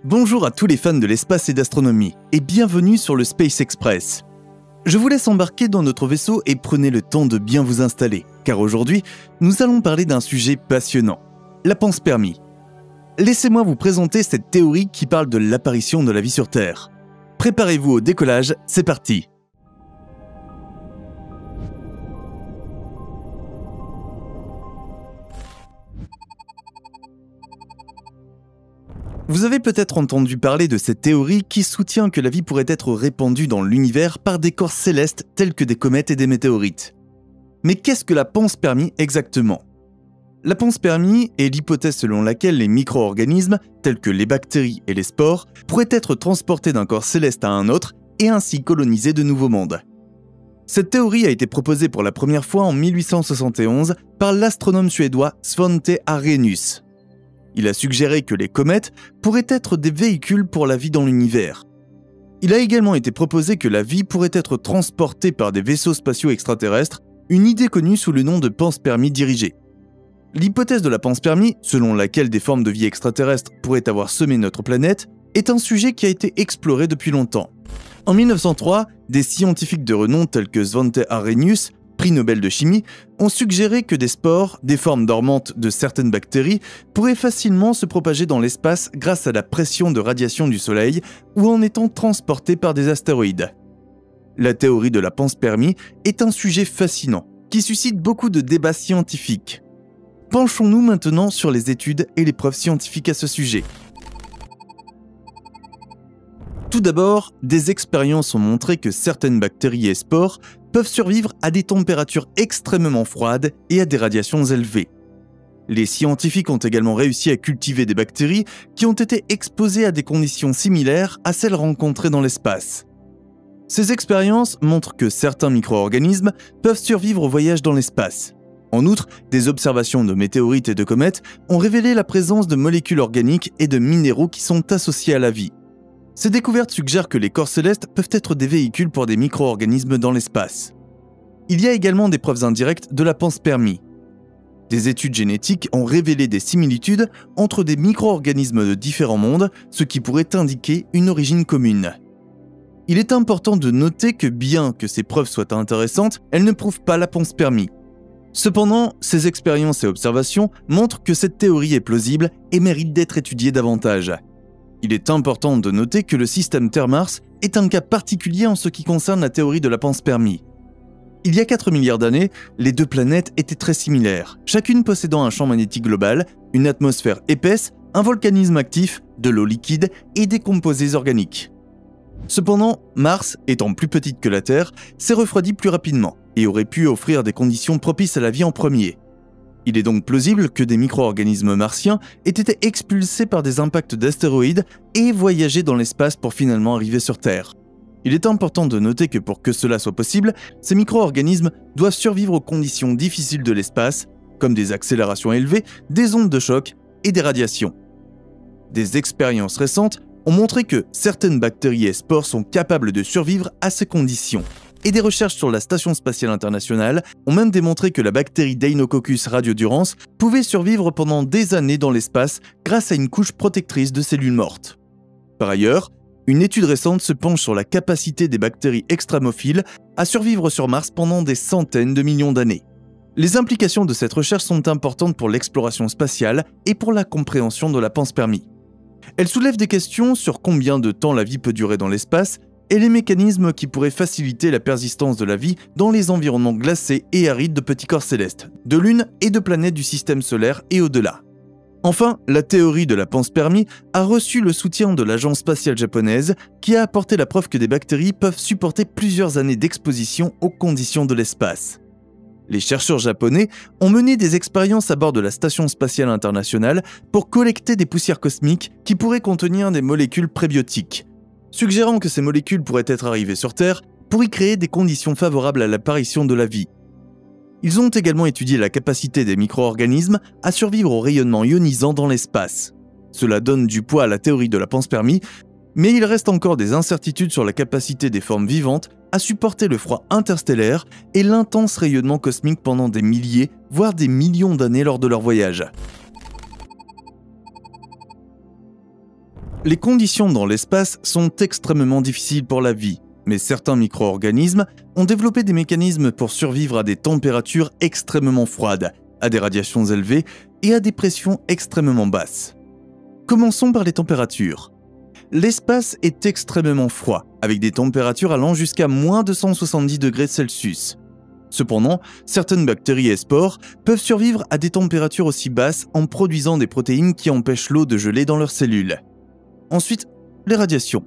Bonjour à tous les fans de l'espace et d'astronomie, et bienvenue sur le Space Express. Je vous laisse embarquer dans notre vaisseau et prenez le temps de bien vous installer, car aujourd'hui, nous allons parler d'un sujet passionnant, la panspermie. Laissez-moi vous présenter cette théorie qui parle de l'apparition de la vie sur Terre. Préparez-vous au décollage, c'est parti! Vous avez peut-être entendu parler de cette théorie qui soutient que la vie pourrait être répandue dans l'univers par des corps célestes tels que des comètes et des météorites. Mais qu'est-ce que la panspermie exactement? La panspermie est l'hypothèse selon laquelle les micro-organismes, tels que les bactéries et les spores, pourraient être transportés d'un corps céleste à un autre et ainsi coloniser de nouveaux mondes. Cette théorie a été proposée pour la première fois en 1871 par l'astronome suédois Svante Arrhenius. Il a suggéré que les comètes pourraient être des véhicules pour la vie dans l'univers. Il a également été proposé que la vie pourrait être transportée par des vaisseaux spatiaux extraterrestres, une idée connue sous le nom de panspermie dirigée. L'hypothèse de la panspermie, selon laquelle des formes de vie extraterrestres pourraient avoir semé notre planète, est un sujet qui a été exploré depuis longtemps. En 1903, des scientifiques de renom tels que Svante Arrhenius, prix Nobel de chimie, ont suggéré que des spores, des formes dormantes de certaines bactéries, pourraient facilement se propager dans l'espace grâce à la pression de radiation du Soleil ou en étant transportées par des astéroïdes. La théorie de la panspermie est un sujet fascinant, qui suscite beaucoup de débats scientifiques. Penchons-nous maintenant sur les études et les preuves scientifiques à ce sujet. Tout d'abord, des expériences ont montré que certaines bactéries et spores peuvent survivre à des températures extrêmement froides et à des radiations élevées. Les scientifiques ont également réussi à cultiver des bactéries qui ont été exposées à des conditions similaires à celles rencontrées dans l'espace. Ces expériences montrent que certains micro-organismes peuvent survivre au voyage dans l'espace. En outre, des observations de météorites et de comètes ont révélé la présence de molécules organiques et de minéraux qui sont associés à la vie. Ces découvertes suggèrent que les corps célestes peuvent être des véhicules pour des micro-organismes dans l'espace. Il y a également des preuves indirectes de la panspermie. Des études génétiques ont révélé des similitudes entre des micro-organismes de différents mondes, ce qui pourrait indiquer une origine commune. Il est important de noter que bien que ces preuves soient intéressantes, elles ne prouvent pas la panspermie. Cependant, ces expériences et observations montrent que cette théorie est plausible et mérite d'être étudiée davantage. Il est important de noter que le système Terre-Mars est un cas particulier en ce qui concerne la théorie de la panspermie. Il y a 4 milliards d'années, les deux planètes étaient très similaires, chacune possédant un champ magnétique global, une atmosphère épaisse, un volcanisme actif, de l'eau liquide et des composés organiques. Cependant, Mars, étant plus petite que la Terre, s'est refroidi plus rapidement et aurait pu offrir des conditions propices à la vie en premier. Il est donc plausible que des micro-organismes martiens aient été expulsés par des impacts d'astéroïdes et voyagé dans l'espace pour finalement arriver sur Terre. Il est important de noter que pour que cela soit possible, ces micro-organismes doivent survivre aux conditions difficiles de l'espace, comme des accélérations élevées, des ondes de choc et des radiations. Des expériences récentes ont montré que certaines bactéries et spores sont capables de survivre à ces conditions. Et des recherches sur la Station spatiale internationale ont même démontré que la bactérie Deinococcus radiodurans pouvait survivre pendant des années dans l'espace grâce à une couche protectrice de cellules mortes. Par ailleurs, une étude récente se penche sur la capacité des bactéries extramophiles à survivre sur Mars pendant des centaines de millions d'années. Les implications de cette recherche sont importantes pour l'exploration spatiale et pour la compréhension de la panspermie. Elle soulève des questions sur combien de temps la vie peut durer dans l'espace et les mécanismes qui pourraient faciliter la persistance de la vie dans les environnements glacés et arides de petits corps célestes, de lunes et de planètes du système solaire et au-delà. Enfin, la théorie de la panspermie a reçu le soutien de l'agence spatiale japonaise qui a apporté la preuve que des bactéries peuvent supporter plusieurs années d'exposition aux conditions de l'espace. Les chercheurs japonais ont mené des expériences à bord de la Station spatiale internationale pour collecter des poussières cosmiques qui pourraient contenir des molécules prébiotiques, suggérant que ces molécules pourraient être arrivées sur Terre pour y créer des conditions favorables à l'apparition de la vie. Ils ont également étudié la capacité des micro-organismes à survivre au rayonnement ionisant dans l'espace. Cela donne du poids à la théorie de la panspermie, mais il reste encore des incertitudes sur la capacité des formes vivantes à supporter le froid interstellaire et l'intense rayonnement cosmique pendant des milliers, voire des millions d'années lors de leur voyage. Les conditions dans l'espace sont extrêmement difficiles pour la vie, mais certains micro-organismes ont développé des mécanismes pour survivre à des températures extrêmement froides, à des radiations élevées et à des pressions extrêmement basses. Commençons par les températures. L'espace est extrêmement froid, avec des températures allant jusqu'à moins 270 degrés Celsius. Cependant, certaines bactéries et spores peuvent survivre à des températures aussi basses en produisant des protéines qui empêchent l'eau de geler dans leurs cellules. Ensuite, les radiations.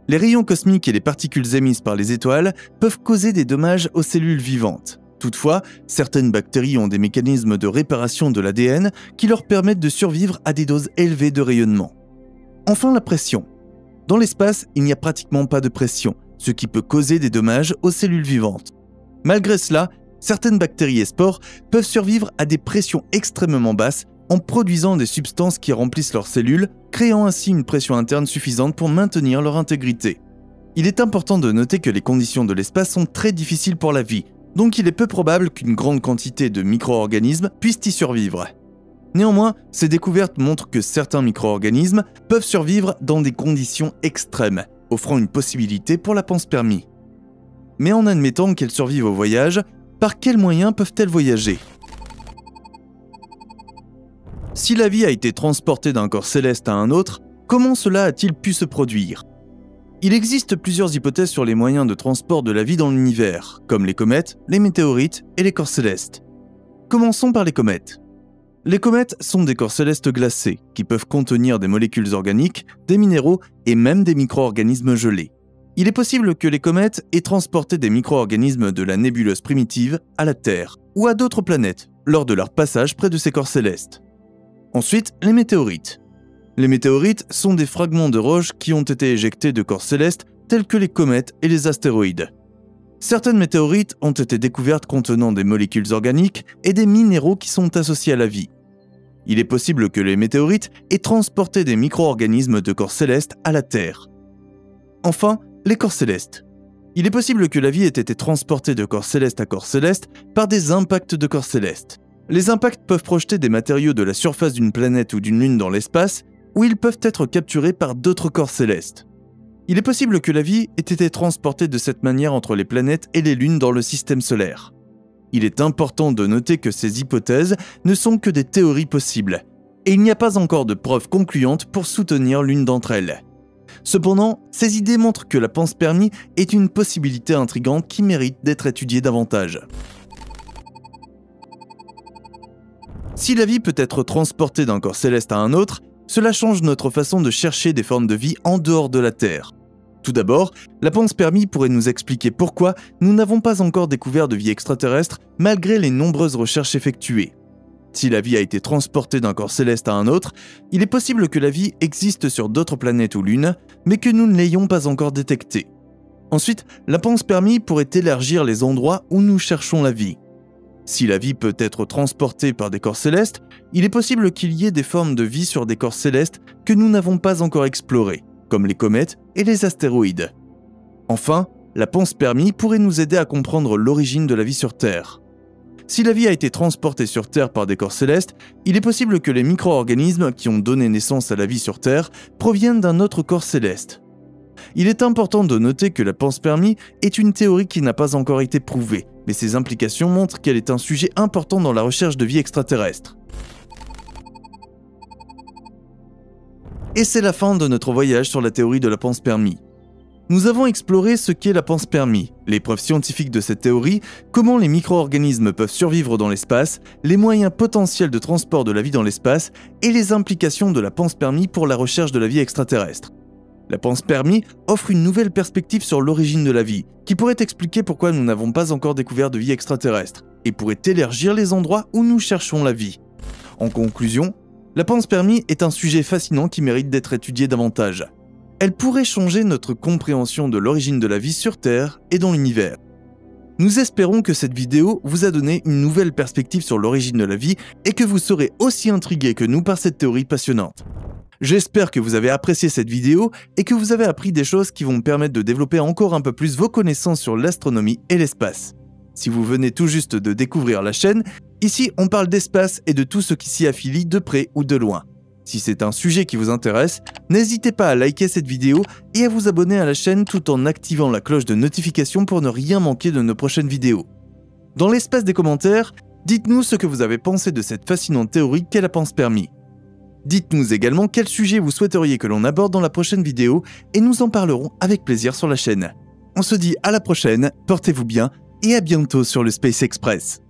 Les rayons cosmiques et les particules émises par les étoiles peuvent causer des dommages aux cellules vivantes. Toutefois, certaines bactéries ont des mécanismes de réparation de l'ADN qui leur permettent de survivre à des doses élevées de rayonnement. Enfin, la pression. Dans l'espace, il n'y a pratiquement pas de pression, ce qui peut causer des dommages aux cellules vivantes. Malgré cela, certaines bactéries et spores peuvent survivre à des pressions extrêmement basses en produisant des substances qui remplissent leurs cellules, créant ainsi une pression interne suffisante pour maintenir leur intégrité. Il est important de noter que les conditions de l'espace sont très difficiles pour la vie, donc il est peu probable qu'une grande quantité de micro-organismes puissent y survivre. Néanmoins, ces découvertes montrent que certains micro-organismes peuvent survivre dans des conditions extrêmes, offrant une possibilité pour la panspermie. Mais en admettant qu'elles survivent au voyage, par quels moyens peuvent-elles voyager ? Si la vie a été transportée d'un corps céleste à un autre, comment cela a-t-il pu se produire ? Il existe plusieurs hypothèses sur les moyens de transport de la vie dans l'univers, comme les comètes, les météorites et les corps célestes. Commençons par les comètes. Les comètes sont des corps célestes glacés, qui peuvent contenir des molécules organiques, des minéraux et même des micro-organismes gelés. Il est possible que les comètes aient transporté des micro-organismes de la nébuleuse primitive à la Terre, ou à d'autres planètes, lors de leur passage près de ces corps célestes. Ensuite, les météorites. Les météorites sont des fragments de roches qui ont été éjectés de corps célestes tels que les comètes et les astéroïdes. Certaines météorites ont été découvertes contenant des molécules organiques et des minéraux qui sont associés à la vie. Il est possible que les météorites aient transporté des micro-organismes de corps célestes à la Terre. Enfin, les corps célestes. Il est possible que la vie ait été transportée de corps céleste à corps céleste par des impacts de corps célestes. Les impacts peuvent projeter des matériaux de la surface d'une planète ou d'une lune dans l'espace, ou ils peuvent être capturés par d'autres corps célestes. Il est possible que la vie ait été transportée de cette manière entre les planètes et les lunes dans le système solaire. Il est important de noter que ces hypothèses ne sont que des théories possibles, et il n'y a pas encore de preuves concluantes pour soutenir l'une d'entre elles. Cependant, ces idées montrent que la panspermie est une possibilité intrigante qui mérite d'être étudiée davantage. Si la vie peut être transportée d'un corps céleste à un autre, cela change notre façon de chercher des formes de vie en dehors de la Terre. Tout d'abord, la panspermie pourrait nous expliquer pourquoi nous n'avons pas encore découvert de vie extraterrestre malgré les nombreuses recherches effectuées. Si la vie a été transportée d'un corps céleste à un autre, il est possible que la vie existe sur d'autres planètes ou lunes, mais que nous ne l'ayons pas encore détectée. Ensuite, la panspermie pourrait élargir les endroits où nous cherchons la vie. Si la vie peut être transportée par des corps célestes, il est possible qu'il y ait des formes de vie sur des corps célestes que nous n'avons pas encore explorées, comme les comètes et les astéroïdes. Enfin, la panspermie pourrait nous aider à comprendre l'origine de la vie sur Terre. Si la vie a été transportée sur Terre par des corps célestes, il est possible que les micro-organismes qui ont donné naissance à la vie sur Terre proviennent d'un autre corps céleste. Il est important de noter que la panspermie est une théorie qui n'a pas encore été prouvée, mais ses implications montrent qu'elle est un sujet important dans la recherche de vie extraterrestre. Et c'est la fin de notre voyage sur la théorie de la panspermie. Nous avons exploré ce qu'est la panspermie, les preuves scientifiques de cette théorie, comment les micro-organismes peuvent survivre dans l'espace, les moyens potentiels de transport de la vie dans l'espace et les implications de la panspermie pour la recherche de la vie extraterrestre. La panspermie offre une nouvelle perspective sur l'origine de la vie, qui pourrait expliquer pourquoi nous n'avons pas encore découvert de vie extraterrestre, et pourrait élargir les endroits où nous cherchons la vie. En conclusion, la panspermie est un sujet fascinant qui mérite d'être étudié davantage. Elle pourrait changer notre compréhension de l'origine de la vie sur Terre et dans l'univers. Nous espérons que cette vidéo vous a donné une nouvelle perspective sur l'origine de la vie et que vous serez aussi intrigués que nous par cette théorie passionnante. J'espère que vous avez apprécié cette vidéo et que vous avez appris des choses qui vont me permettre de développer encore un peu plus vos connaissances sur l'astronomie et l'espace. Si vous venez tout juste de découvrir la chaîne, ici on parle d'espace et de tout ce qui s'y affilie de près ou de loin. Si c'est un sujet qui vous intéresse, n'hésitez pas à liker cette vidéo et à vous abonner à la chaîne tout en activant la cloche de notification pour ne rien manquer de nos prochaines vidéos. Dans l'espace des commentaires, dites-nous ce que vous avez pensé de cette fascinante théorie qu'est la panspermie. Dites-nous également quel sujet vous souhaiteriez que l'on aborde dans la prochaine vidéo et nous en parlerons avec plaisir sur la chaîne. On se dit à la prochaine, portez-vous bien et à bientôt sur le Space Express.